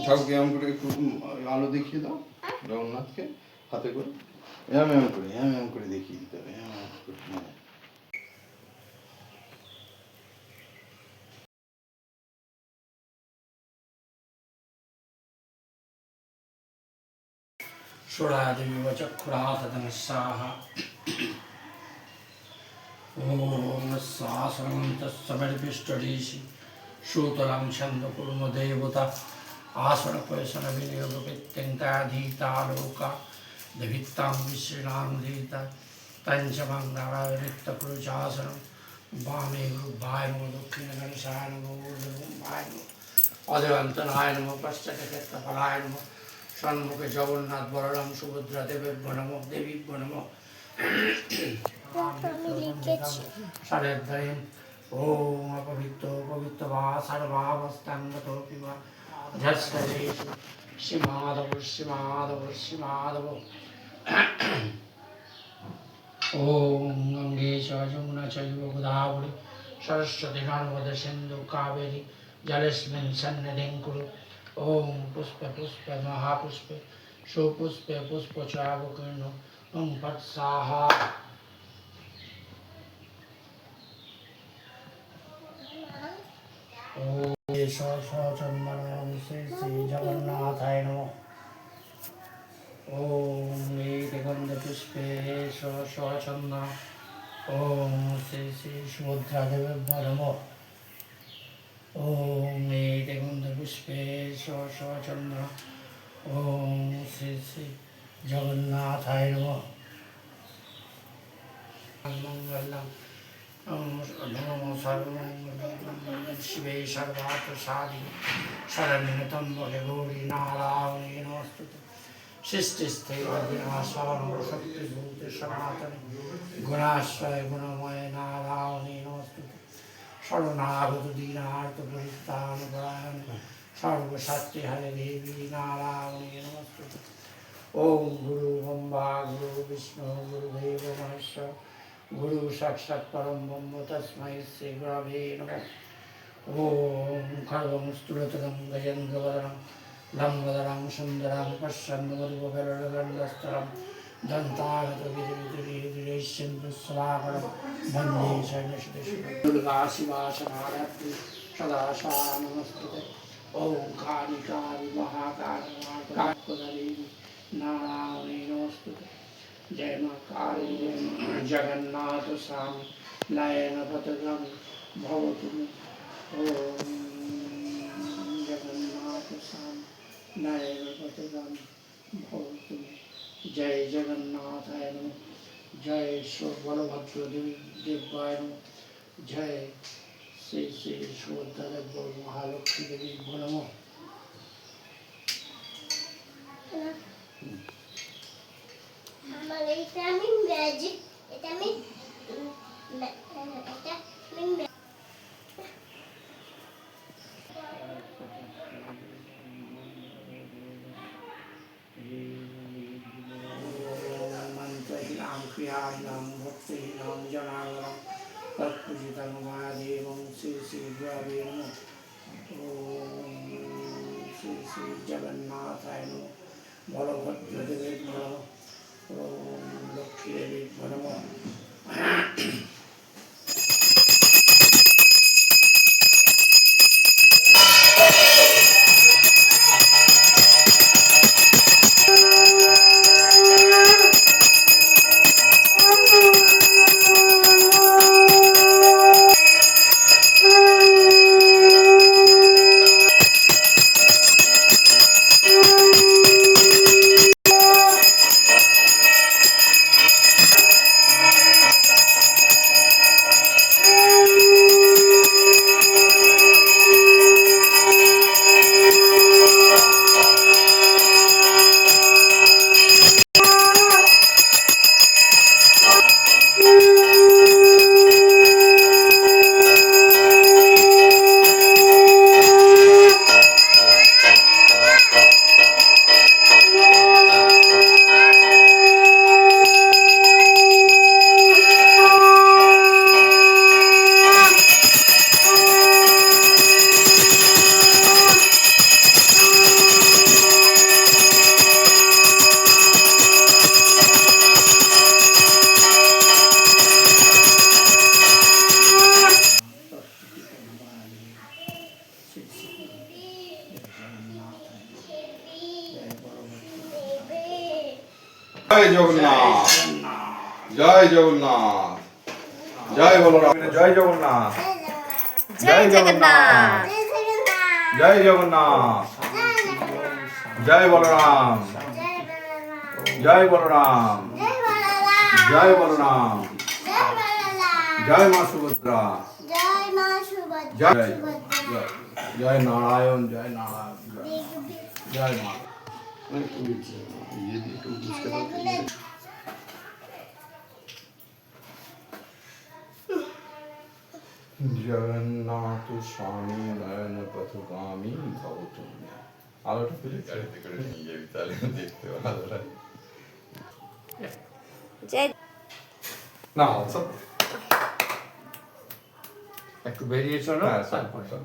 ঠাকুরকে এমন করে একটু আলো দেখিয়ে দাও জগন্নাথকে হাতে করে এমন করে দেখিয়ে দিতে হবে षोडादिव चक्षुरातनस्साः ॐ स्वासनमन्तस्समर्पिष्टडीशि सूतलं छन्दकुर्मदेवता आसनपयसनविनियोगपित्यङ्काधीतालोका दभित्तां विश्रीणानुधीता पञ्चमङ्गलायनित्यकुरुचासनं वामे गुरुभाय नमो दक्षिणगणेशाय नमो ऊर्ध्वमुखाय नमो अजगन्तनाय नमो पश्चात्क्षेत्रफलाय नमो षण्मुखे जगन्नाथ बलराम सुभद्रा देवेभ्यो नमो देवीभ्यो नमो सारेद्वयम् ॐ अपवित्रो पवित्र वा सर्वावस्थाङ्गतोऽपि वा झष्टरेषु श्रीमाधव श्रीमाधव श्रीमाधव ॐ गङ्गे च यमुना चैव गोदावरी सरस्वती नर्मदा सिन्धु कावेरी जलेऽस्मिन् सन्निधिं कुरु ॐ पुष्पे पुष्पे महापुष्पे सुपुष्पे पुष्पचावकीर्णो ॐ फट् स्वाहा ॐ सचन्मनं श्री श्री जगन्नाथाय नमः ॐ गन्धपुष्पे सचन्न ॐ श्री श्री सुभद्रादेव्यो नमः ॐ गन्धपुष्पे सचन्न ॐ श्री श्री जगन्नाथाय नमः मङ्गलम् नमो सर्वमङ्गलं शिवे सर्वार्थसाधिके शरण्यं त्र्यम्बके गौरी नारायणी नमोस्तुते सृष्टिस्थितिविनाशानाशक्तिभूते सनातने गुणाश्रय गुणमय नारायणी नमोस्तुते शरणागत दीनार्तपरित्राणपरायणे सर्वसत्यहरे देवी नारायणी नमोस्तुते ॐ गुरु ब्रह्मा गुरु विष्णु गुरुदेव महेश्वर गुरु साक्षात् परं ब्रह्म तस्मै श्री गुरवे नमः ॐ खड्गं स्थूलतरं गजेन्द्रवदनं लम्बोदरं सुन्दरं पश्यन्मुखगलगण्डस्थलं दन्तागतगिरिगिरिगिरीश्वरं वन्दे शरणशतेश्वरं दुर्गा शिवा समारात्री सदा सा नमस्ते ॐ काली काली महाकाली महाकाली नारायणी नमस्ते जय मां काली जय मां जगन्नाथ स्वामी नयन पतगम भवतु ॐ जगन्नाथ स्वामी नयन पतगम भवतु जय जगन्नाथाय नमः जय सुबलभद्र देवाय नमः जय श्री श्री सुभद्रा महालक्ष्मी देवी नमः এটা আমি ম্যাজিক এটা আমি मन्त्रहीनां क्रियाहीनां भक्तिहीनां जनार्दनं तत्पूजितं महादेवं श्री श्री गुरवे नमः ॐ श्री श्री जगन्नाथाय नमः बलभद्रदेवे नमः ॐ लक्ष्मीदेवी नमः জগন্নাথ জয় জগন্নাথ জয় বলরাম জয় জগন্নাথ জয় জগন্নাথ জয় জগন্নাথ জয় বলরাম জয় বলরাম জয় বলরাম জয় মা সুভদ্রা জয় মা সুভদ্রা জয় জয় নারায়ণ জয় নারায়ণ জয় মা জগন্নাথ স্বামী নয়ন পথগামী ভবতু আলোটা ফেলে গাড়িতে করে নিয়ে যাবি তাহলে দেখতে ভালো লাগে জয় না সব একটু বেরিয়ে চলো হ্যাঁ সব তারপরে সব